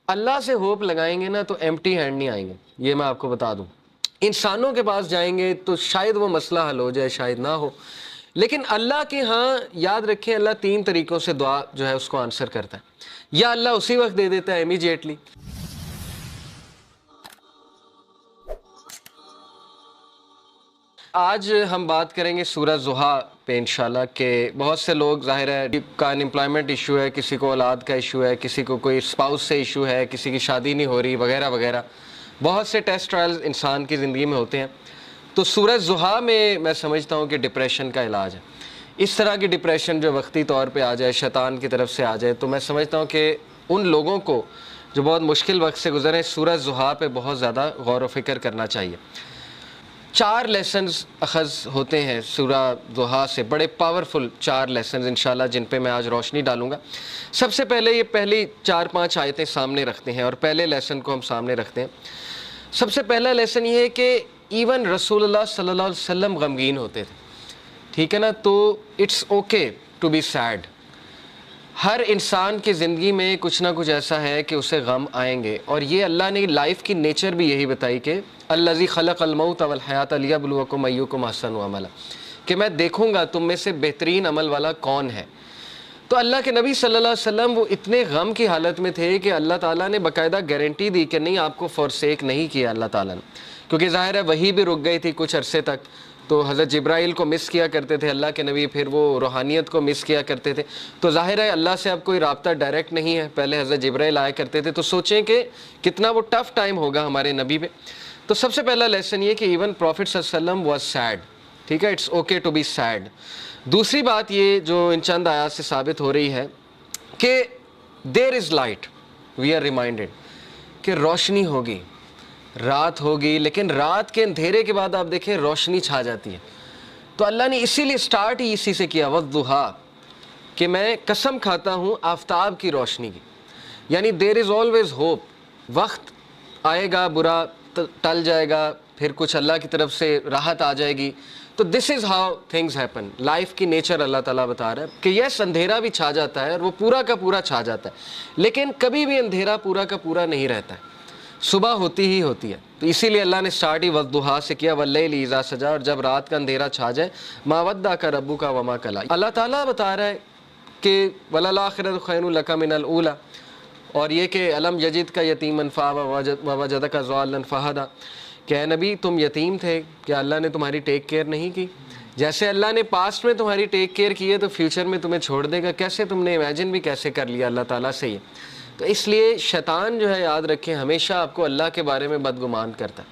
اللہ سے ہوپ لگائیں گے نا تو ایمٹی ہینڈ نہیں آئیں گے، یہ میں آپ کو بتا دوں۔ انسانوں کے پاس جائیں گے تو شاید وہ مسئلہ حل ہو جائے، شاید نہ ہو، لیکن اللہ کے ہاں یاد رکھیں اللہ 3 طریقوں سے دعا جو ہے اس کو آنسر کرتا ہے۔ یا اللہ اسی وقت دے دیتا ہے امیجیٹلی۔ آج ہم بات کریں گے سورہ ضحیٰ پہ انشاءاللہ، کہ بہت سے لوگ ظاہر ہے کا انپلائمنٹ ایشو ہے، کسی کو اولاد کا ایشو ہے، کسی کو کوئی اسپاؤس سے ایشو ہے، کسی کی شادی نہیں ہو رہی وغیرہ وغیرہ، بہت سے ٹیسٹ ٹرائلز انسان کی زندگی میں ہوتے ہیں۔ تو سورہ ضحیٰ میں سمجھتا ہوں کہ ڈپریشن کا علاج ہے۔ اس طرح کی ڈپریشن جو وقتی طور پہ آ جائے، شیطان کی طرف سے آ جائے، تو میں سمجھتا ہوں کہ ان لوگوں کو جو بہت مشکل وقت سے گزرے سورہ ضحیٰ پہ بہت زیادہ غور و فکر کرنا چاہیے۔ 4 لیسنز اخذ ہوتے ہیں سورہ ضحیٰ سے، بڑے پاورفل 4 لیسنز انشاءاللہ، جن پہ میں آج روشنی ڈالوں گا۔ سب سے پہلے یہ پہلی 4-5 آیتیں سامنے رکھتے ہیں اور پہلے لیسن کو ہم سامنے رکھتے ہیں۔ سب سے پہلا لیسن یہ ہے کہ ایون رسول اللہ صلی اللہ علیہ وسلم غمگین ہوتے تھے، ٹھیک ہے نا؟ تو it's okay to be said. ہر انسان کی زندگی میں کچھ نہ کچھ ایسا ہے کہ اسے غم آئیں گے، اور یہ اللہ نے لائف کی نیچر بھی یہی بتائی کہ الذی خلق الموت والحیات لیبلوکم ایکم احسن عملا، کہ میں دیکھوں گا تم میں سے بہترین عمل والا کون ہے۔ تو اللہ کے نبی صلی اللہ علیہ وسلم وہ اتنے غم کی حالت میں تھے کہ اللہ تعالیٰ نے باقاعدہ گارنٹی دی کہ نہیں، آپ کو فورسیک نہیں کیا اللہ تعالیٰ نے، کیونکہ ظاہر ہے وہی بھی رک گئی تھی کچھ عرصے تک۔ تو حضرت جبرائیل کو مس کیا کرتے تھے اللہ کے نبی، پھر وہ روحانیت کو مس کیا کرتے تھے، تو ظاہر ہے اللہ سے اب کوئی رابطہ ڈائریکٹ نہیں ہے۔ پہلے حضرت جبرائیل آیا کرتے تھے، تو سوچیں کہ کتنا وہ ٹف ٹائم ہوگا ہمارے نبی پہ۔ تو سب سے پہلا لیسن یہ کہ ایون پروفٹ صلی اللہ علیہ وسلم واز سیڈ، ٹھیک ہے، it's okay to be sad. دوسری بات یہ جو ان چند آیات سے ثابت ہو رہی ہے کہ there is light, we are reminded کہ روشنی ہوگی، رات ہوگی، لیکن رات کے اندھیرے کے بعد آپ دیکھیں روشنی چھا جاتی ہے۔ تو اللہ نے اسی لیے سٹارٹ ہی اسی سے کیا، والضحیٰ، کہ میں قسم کھاتا ہوں آفتاب کی روشنی کی، یعنی دیر از آلویز ہوپ۔ وقت آئے گا، برا ٹل جائے گا، پھر کچھ اللہ کی طرف سے راحت آ جائے گی۔ تو this is how things happen, life کی نیچر اللہ تعالیٰ بتا رہا ہے کہ یس اندھیرا بھی چھا جاتا ہے اور وہ پورا کا پورا چھا جاتا ہے، لیکن کبھی بھی اندھیرا پورا کا پورا نہیں رہتا ہے، صبح ہوتی ہی ہوتی ہے۔ تو اسی لیے اللہ نے سٹارٹ ہی والضحیٰ سے کیا، واللیل اذا سجا، اور جب رات کا اندھیرا چھا جائے، ما ودعک ربک وما قلی۔ اللہ تعالیٰ بتا رہا ہے کہ وللآخرۃ خیر لک من الاولی، اور یہ کہ الم یجد کا یتیما فآویٰ ووجدک ضالا فہدی، کہ اے نبی تم یتیم تھے، کیا اللہ نے تمہاری ٹیک کیئر نہیں کی؟ جیسے اللہ نے پاسٹ میں تمہاری ٹیک کیئر کی ہے تو فیوچر میں تمہیں چھوڑ دے گا؟ کیسے تم نے امیجن بھی کیسے کر لیا اللہ تعالیٰ سے یہ؟ تو اس لیے شیطان جو ہے یاد رکھیں ہمیشہ آپ کو اللہ کے بارے میں بدگمان کرتا ہے،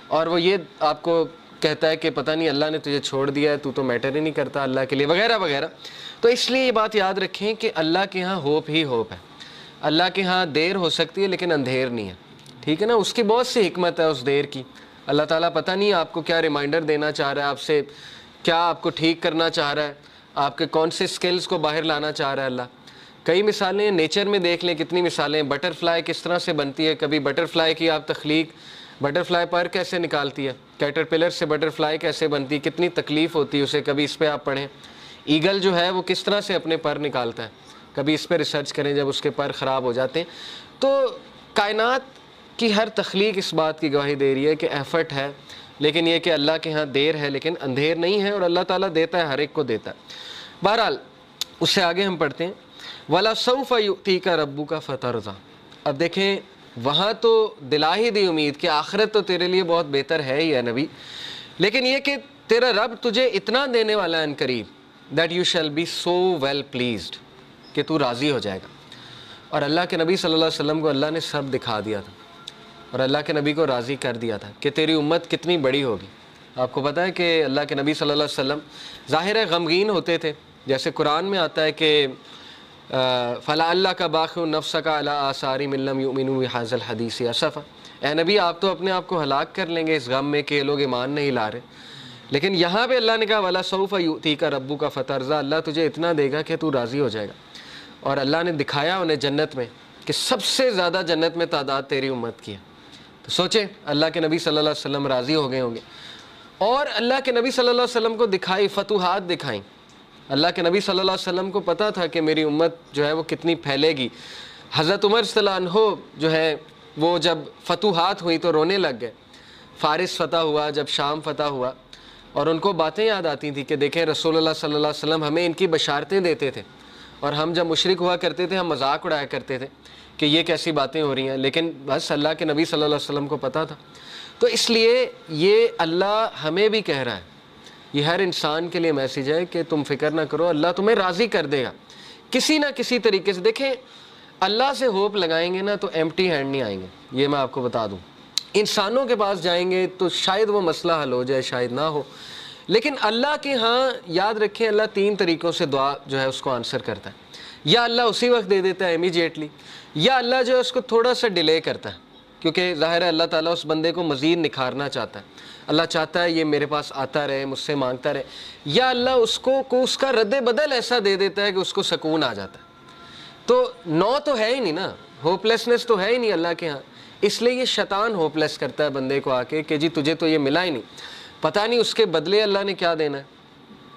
اور وہ یہ آپ کو کہتا ہے کہ پتہ نہیں اللہ نے تجھے چھوڑ دیا ہے، تو میٹر ہی نہیں کرتا اللہ کے لیے، وغیرہ وغیرہ۔ تو اس لیے یہ بات یاد رکھیں کہ اللہ کے ہاں ہوپ ہی ہوپ ہے۔ اللہ کے ہاں دیر ہو سکتی ہے لیکن اندھیر نہیں ہے، ٹھیک ہے نا؟ اس کی بہت سی حکمت ہے اس دیر کی۔ اللہ تعالیٰ پتہ نہیں آپ کو کیا ریمائنڈر دینا چاہ رہا ہے، آپ سے کیا آپ کو ٹھیک کرنا چاہ رہا ہے، آپ کے کون سے سکلز کو باہر لانا چاہ رہا ہے اللہ۔ کئی مثالیں نیچر میں دیکھ لیں، کتنی مثالیں، بٹر فلائی کس طرح سے بنتی ہے، کبھی بٹر فلائی کی آپ تخلیق، بٹر فلائی پر کیسے نکالتی ہے، کیٹر پلر سے بٹر فلائی کیسے بنتی ہے، کتنی تکلیف ہوتی ہے اسے، کبھی اس پہ آپ پڑھیں۔ ایگل جو ہے وہ کس طرح سے اپنے پر نکالتا ہے، کبھی اس پہ ریسرچ کریں جب اس کے پر خراب ہو جاتے ہیں۔ تو کائنات کی ہر تخلیق اس بات کی گواہی دے رہی ہے کہ ایفرٹ ہے، لیکن یہ کہ اللہ کے ہاں دیر ہے لیکن اندھیر نہیں ہے، اور اللہ تعالیٰ دیتا ہے، ہر ایک کو دیتا ہے۔ بہرحال اس سے آگے ہم پڑھتے ہیں وَلَسَوْفَ يُؤْتِيكَ رَبُّكَ فَتَرْضَىٰ۔ اب دیکھیں وہاں تو دلا ہی دی امید کہ آخرت تو تیرے لیے بہت بہتر ہے ہی ہے نبی، لیکن یہ کہ تیرا رب تجھے اتنا دینے والا ہے ان قریب that you shall be so well pleased، کہ تو راضی ہو جائے گا۔ اور اللہ کے نبی صلی اللہ علیہ وسلم کو اللہ نے سب دکھا دیا تھا، اور اللہ کے نبی کو راضی کر دیا تھا کہ تیری امت کتنی بڑی ہوگی۔ آپ کو پتہ ہے کہ اللہ کے نبی صلی اللہ علیہ وسلم ظاہر ہے غمگین ہوتے تھے، جیسے قرآن میں آتا ہے کہ فَلَعَلَّكَ بَاخِعٌ نَفْسَكَ عَلَىٰ آثَارِهِمْ إِن لَّمْ يُؤْمِنُوا بِهَٰذَا الْحَدِيثِ أَسَفًا۔ اے نبی آپ تو اپنے آپ کو ہلاک کر لیں گے اس غم میں کہ یہ لوگ ایمان نہیں لا رہے، لیکن یہاں پہ اللہ نے کہا وَلَسَوْفَ يُؤْتِيكَ رَبُّكَ فَتَرْضَىٰ، اللہ تجھے اتنا دے گا کہ تو راضی ہو جائے گا۔ اور اللہ نے دکھایا انہیں جنت میں کہ سب سے زیادہ جنت میں تعداد تیری امت کی ہے۔ تو سوچیں اللہ کے نبی صلی اللہ علیہ وسلم راضی ہو گئے ہوں گے، اور اللہ کے نبی صلی اللہ علیہ وسلم کو دکھائی، فتوحات دکھائیں۔ اللہ کے نبی صلی اللہ علیہ وسلم کو پتہ تھا کہ میری امت جو ہے وہ کتنی پھیلے گی، حضرت عمر صلی اللہ عنہ جو ہے وہ جب فتوحات ہوئی تو رونے لگ گئے. فارس فتح ہوا، جب شام فتح ہوا، اور ان کو باتیں یاد آتی تھیں کہ دیکھیں رسول اللہ صلی اللہ علیہ وسلم ہمیں ان کی بشارتیں دیتے تھے، اور ہم جب مشرک ہوا کرتے تھے ہم مذاق اڑایا کرتے تھے کہ یہ کیسی باتیں ہو رہی ہیں، لیکن بس اللہ کے نبی صلی اللہ علیہ وسلم کو پتہ تھا. تو اس لیے یہ اللہ ہمیں بھی کہہ رہا ہے، یہ ہر انسان کے لیے میسیج ہے کہ تم فکر نہ کرو، اللہ تمہیں راضی کر دے گا کسی نہ کسی طریقے سے. دیکھیں اللہ سے ہوپ لگائیں گے نا تو ایمٹی ہینڈ نہیں آئیں گے، یہ میں آپ کو بتا دوں. انسانوں کے پاس جائیں گے تو شاید وہ مسئلہ حل ہو جائے، شاید نہ ہو، لیکن اللہ کے ہاں یاد رکھیں اللہ 3 طریقوں سے دعا جو ہے اس کو آنسر کرتا ہے. یا اللہ اسی وقت دے دیتا ہے امیجیٹلی، یا اللہ جو ہے اس کو تھوڑا سا ڈیلے کرتا ہے، کیونکہ ظاہر ہے اللہ تعالیٰ اس بندے کو مزید نکھارنا چاہتا ہے. اللہ چاہتا ہے یہ میرے پاس آتا رہے، مجھ سے مانگتا رہے. یا اللہ اس کو اس کا رد بدل ایسا دے دیتا ہے کہ اس کو سکون آ جاتا ہے. تو نو تو ہے ہی نہیں نا، ہوپلیسنس تو ہے ہی نہیں اللہ کے ہاں. اس لیے یہ شیطان ہوپلیس کرتا ہے بندے کو آ کے کہ جی تجھے تو یہ ملا ہی نہیں، پتہ نہیں اس کے بدلے اللہ نے کیا دینا ہے،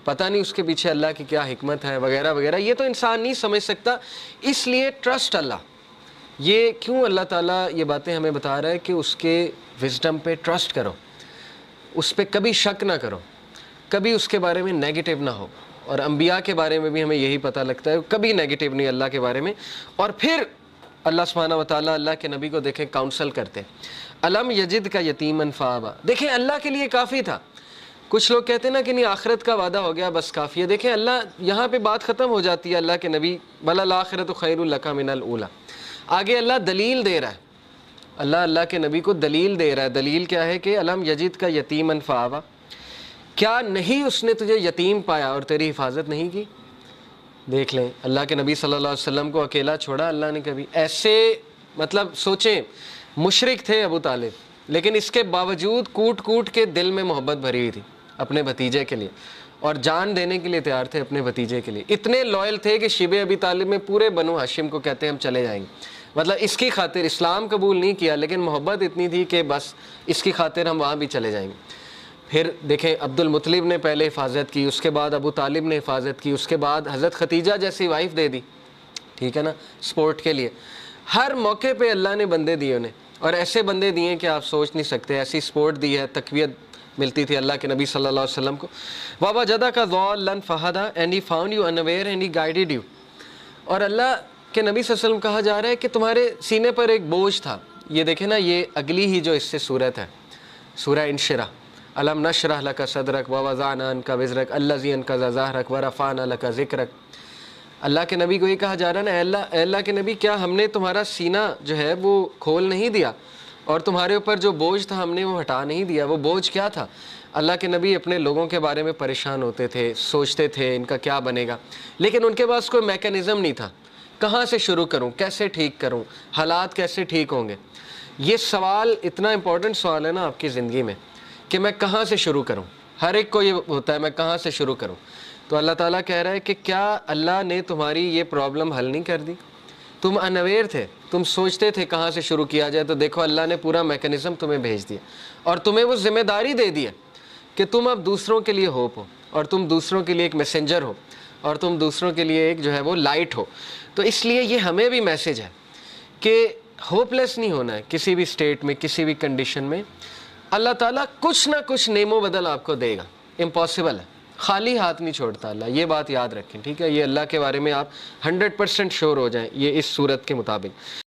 پتہ نہیں اس کے پیچھے اللہ کی کیا حکمت ہے وغیرہ وغیرہ. یہ تو انسان نہیں سمجھ سکتا. اس لیے ٹرسٹ اللہ. یہ کیوں اللہ تعالیٰ یہ باتیں ہمیں بتا رہا ہے کہ اس کے وزڈم پہ ٹرسٹ کرو، اس پہ کبھی شک نہ کرو، کبھی اس کے بارے میں نیگیٹو نہ ہو. اور انبیاء کے بارے میں بھی ہمیں یہی پتہ لگتا ہے، کبھی نیگیٹو نہیں اللہ کے بارے میں. اور پھر اللہ سبحانہ و تعالیٰ اللہ کے نبی کو دیکھیں کاؤنسل کرتے. الم یجد کا یتیمن فآویٰ، دیکھیں اللہ کے لیے کافی تھا. کچھ لوگ کہتے ہیں نا کہ نہیں آخرت کا وعدہ ہو گیا بس کافی ہے. دیکھیں اللہ یہاں پہ بات ختم ہو جاتی ہے اللہ کے نبی وَلَلْآخِرَةُ خَيْرٌ لَكَ مِنَ الْأُولَىٰ. آگے اللہ دلیل دے رہا ہے، اللہ کے نبی کو دلیل دے رہا ہے. دلیل کیا ہے کہ الم یجد کا یتیمن فآویٰ، کیا نہیں اس نے تجھے یتیم پایا اور تیری حفاظت نہیں کی. دیکھ لیں اللہ کے نبی صلی اللہ علیہ وسلم کو اکیلا چھوڑا اللہ نے کبھی. ایسے مطلب سوچیں مشرک تھے ابو طالب، لیکن اس کے باوجود کوٹ کوٹ کے دل میں محبت بھری ہوئی تھی اپنے بھتیجے کے لیے، اور جان دینے کے لیے تیار تھے اپنے بھتیجے کے لیے. اتنے لائل تھے کہ شیبہ ابی طالب میں پورے بنو ہاشم کو کہتے ہیں ہم چلے جائیں گے. مطلب اس کی خاطر اسلام قبول نہیں کیا، لیکن محبت اتنی تھی کہ بس اس کی خاطر ہم وہاں بھی چلے جائیں گے. پھر دیکھیں عبد المطلب نے پہلے حفاظت کی، اس کے بعد ابو طالب نے حفاظت کی، اس کے بعد حضرت ختیجہ جیسی وائف دے دی، ٹھیک ہے نا، سپورٹ کے لیے. ہر موقع پہ اللہ نے بندے دیے انہیں، اور ایسے بندے دیے کہ آپ سوچ نہیں سکتے. ایسی سپورٹ دی ہے، تقویت ملتی تھی اللہ کے نبی صلی اللہ علیہ وسلم کو. وَوَجَدَكَ ضَالًّا فَهَدَىٰ and he found you unaware and he guided you. اور اللہ کے نبی صلی اللہ علیہ وسلم کہا جا رہا ہے کہ تمہارے سینے پر ایک بوجھ تھا. یہ دیکھیں نا، یہ اگلی ہی جو اس سے صورت ہے سورہ انشراح. الم نشرح لک صدرک ووضعنا عنک وزرک الذی انقض ظہرک ورفعنا لک ذکرک. اللہ کے نبی کو یہ کہا جا رہا ہے نا، اے اللہ کے نبی کیا ہم نے تمہارا سینہ جو ہے وہ کھول نہیں دیا، اور تمہارے اوپر جو بوجھ تھا ہم نے وہ ہٹا نہیں دیا. وہ بوجھ کیا تھا؟ اللہ کے نبی اپنے لوگوں کے بارے میں پریشان ہوتے تھے، سوچتے تھے ان کا کیا بنے گا، لیکن ان کے پاس کوئی میکانزم نہیں تھا. کہاں سے شروع کروں، کیسے ٹھیک کروں، حالات کیسے ٹھیک ہوں گے. یہ سوال اتنا امپورٹنٹ سوال ہے نا آپ کی زندگی میں کہ میں کہاں سے شروع کروں. ہر ایک کو یہ ہوتا ہے میں کہاں سے شروع کروں. تو اللہ تعالیٰ کہہ رہا ہے کہ کیا اللہ نے تمہاری یہ پرابلم حل نہیں کر دی؟ تم انویئر تھے، تم سوچتے تھے کہاں سے شروع کیا جائے، تو دیکھو اللہ نے پورا میکانزم تمہیں بھیج دیا، اور تمہیں وہ ذمہ داری دے دی ہے کہ تم اب دوسروں کے لیے ہوپ ہو، اور تم دوسروں کے لیے ایک میسنجر ہو، اور تم دوسروں کے لیے ایک جو ہے وہ لائٹ ہو. تو اس لیے یہ ہمیں بھی میسیج ہے کہ ہوپ لیس نہیں ہونا ہے کسی بھی سٹیٹ میں، کسی بھی کنڈیشن میں. اللہ تعالیٰ کچھ نہ کچھ نعم و بدل آپ کو دے گا. امپاسبل ہے، خالی ہاتھ نہیں چھوڑتا اللہ، یہ بات یاد رکھیں، ٹھیک ہے. یہ اللہ کے بارے میں آپ 100% شور ہو جائیں یہ اس صورت کے مطابق.